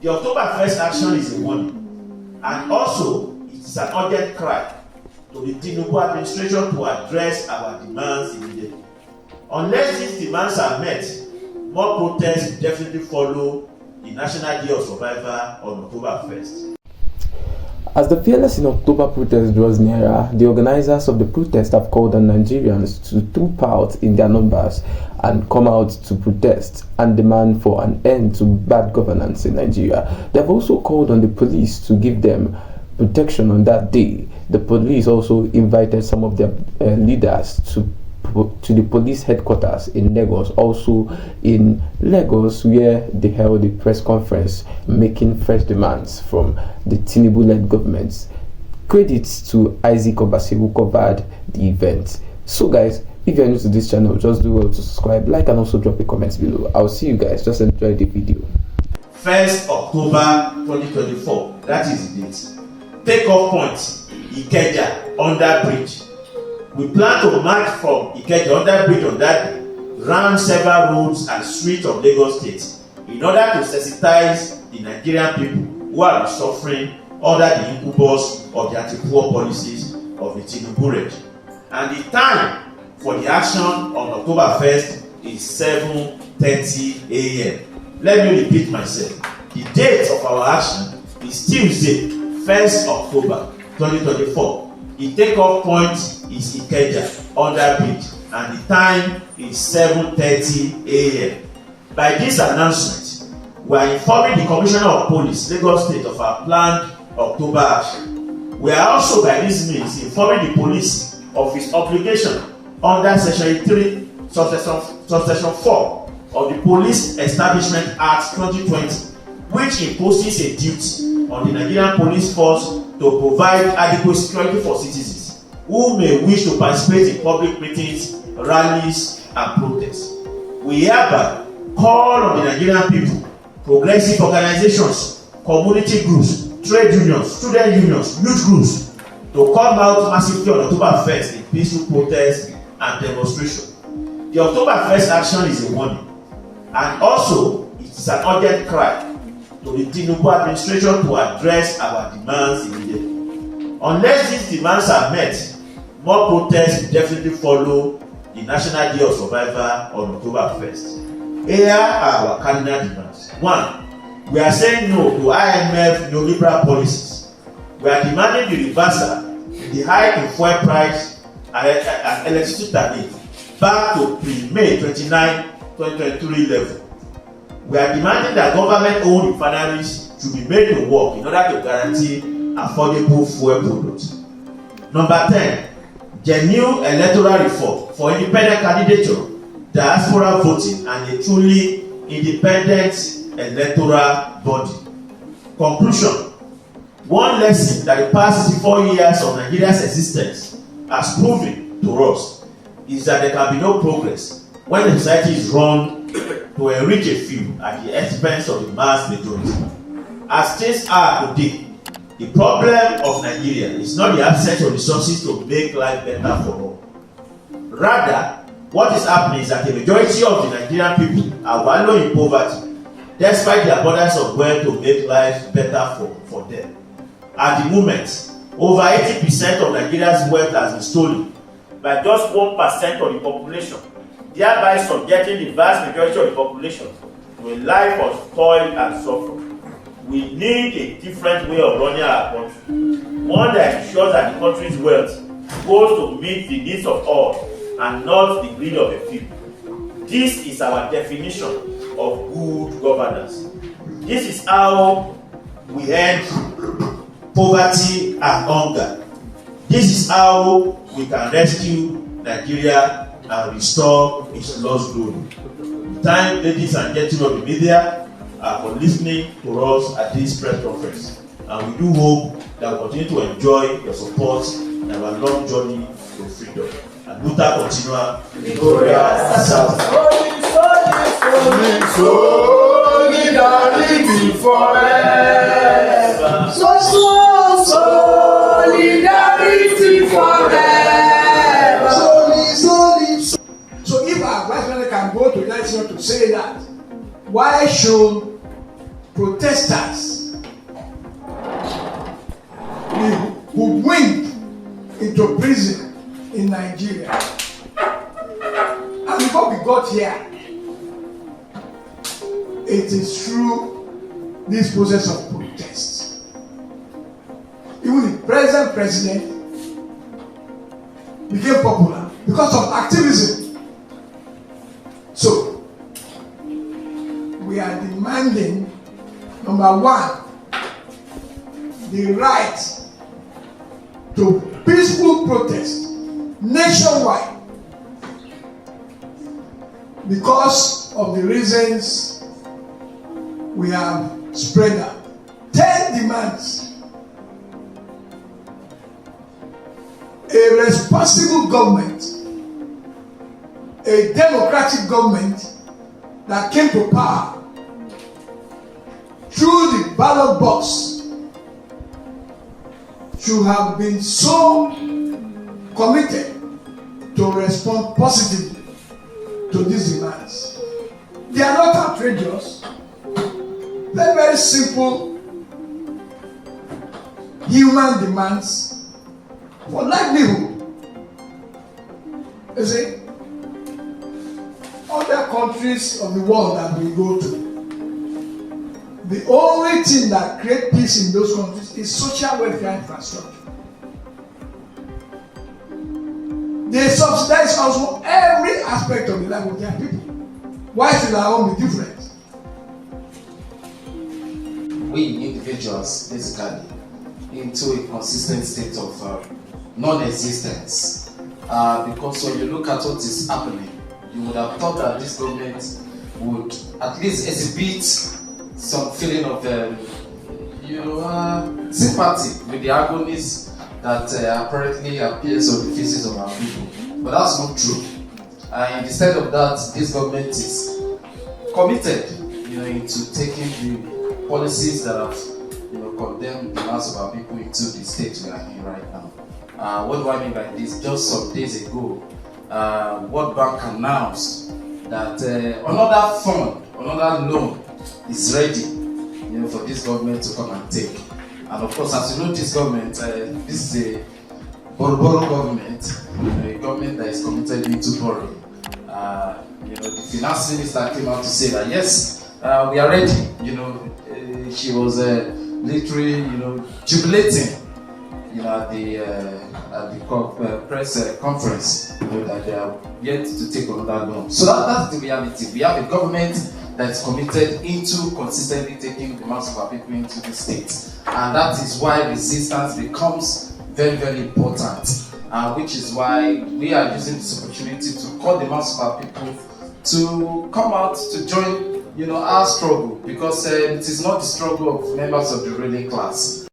The October 1st action is a warning, and also it is an urgent cry to the Tinubu administration to address our demands immediately. Unless these demands are met, more protests will definitely follow the National Day of Survival on October 1st. As the Fearless in October protest draws nearer, the organizers of the protest have called on Nigerians to troop out in their numbers and come out to protest and demand for an end to bad governance in Nigeria. They have also called on the police to give them protection on that day. The police also invited some of their leaders to the police headquarters in Lagos, also in Lagos, where they held a press conference making fresh demands from the Tinubu-led government. Credits to Isaac Obasi who covered the event. So guys, if you're new to this channel, just do well to subscribe, like, and also drop a comment below. I'll see you guys. Just enjoy the video. 1st October 2024, that is the date. Take off point, Ikeja, under bridge. We plan to march from Ikeja under bridge on that day, round several roads and streets of Lagos State, in order to sensitize the Nigerian people who are suffering under the incubus of the anti-poor policies of the Tinubu regime. And the time for the action on October 1st is 7:30 a.m. Let me repeat myself. The date of our action is Tuesday, 1st October 2024. The takeoff point is Ikeja under bridge, and the time is 7:30 a.m. By this announcement, we are informing the Commissioner of Police, Lagos State, of our planned October action. We are also, by this means, informing the police of its obligation under Section 3, Subsection 4 of the Police Establishment Act 2020, which imposes a duty on the Nigerian police force to provide adequate security for citizens who may wish to participate in public meetings, rallies, and protests. We hereby call on the Nigerian people, progressive organizations, community groups, trade unions, student unions, youth groups to come out massively on October 1st in peaceful protest and demonstration. The October 1st action is a warning, and also it is an urgent cry to the Tinubu administration to address our demands immediately. Unless these demands are met, more protests will definitely follow the National Day of Survival on October 1st. Here are our cardinal demands. 1. We are saying no to IMF neoliberal policies. We are demanding the reversal in the hike in fuel price and electricity tariff back to pre-May 29, 2023 level. We are demanding that government-owned refineries should be made to work in order to guarantee affordable fuel products. Number 10, genuine electoral reform for independent candidature, diaspora voting, and a truly independent electoral body. Conclusion: one lesson that the past 64 years of Nigeria's existence has proven to us is that there can be no progress when the society is run to enrich a few at the expense of the mass majority. As things are today, the problem of Nigeria is not the absence of resources to make life better for all. Rather, what is happening is that the majority of the Nigerian people are wallowing in poverty, despite the abundance of wealth to make life better for them. At the moment, over 80% of Nigeria's wealth has been stolen by just 1% of the population, thereby subjecting the vast majority of the population to a life of toil and suffering. We need a different way of running our country, one that ensures that the country's wealth goes to meet the needs of all and not the greed of a few. This is our definition of good governance. This is how we end poverty and hunger. This is how we can rescue Nigeria and restore its lost glory. Thank ladies and gentlemen of the media for listening to us at this press conference, and we do hope that we continue to enjoy your support in our long journey to freedom. And Luther continua in Gloria South. Solidarity forever. Solidarity forever. So if our vice president can go to election to say that, why should protesters who went into prison in Nigeria. And before we got here, it is through this process of protest. Even the present president became popular because of activism. So, we are demanding, number one, the right to peaceful protest nationwide because of the reasons we have spread out. 10 demands. A responsible government, a democratic government that came to power through the ballot box should have been so committed to respond positively to these demands. They are not outrageous. They're very simple human demands for livelihood. You see, other countries of the world that we go to, the only thing that creates peace in those countries is social welfare infrastructure. They subsidize also every aspect of the life of their people. Why should our own be different? We individuals basically into a consistent state of non-existence. Because when you look at what is happening, you would have thought that this government would at least exhibit some feeling of sympathy with the agonies that apparently appears on the faces of our people. But that's not true. Instead of that, this government is committed, into taking the policies that have, condemned the mass of our people into the state we are in right now. What do I mean by this? Just some days ago, World Bank announced that another fund, another loan is ready, for this government to come and take. And of course, as you know, this government, this is a borrow government, a government that is committed into borrowing. The finance minister came out to say that yes, we are ready. She was literally, jubilating, at the press conference, that they are yet to take another loan. So that's the reality. We have a government that's committed into consistently taking the mass of our people into the state. And that is why resistance becomes very, very important. Which is why we are using this opportunity to call the mass of our people to come out to join, our struggle. Because it is not the struggle of members of the ruling class.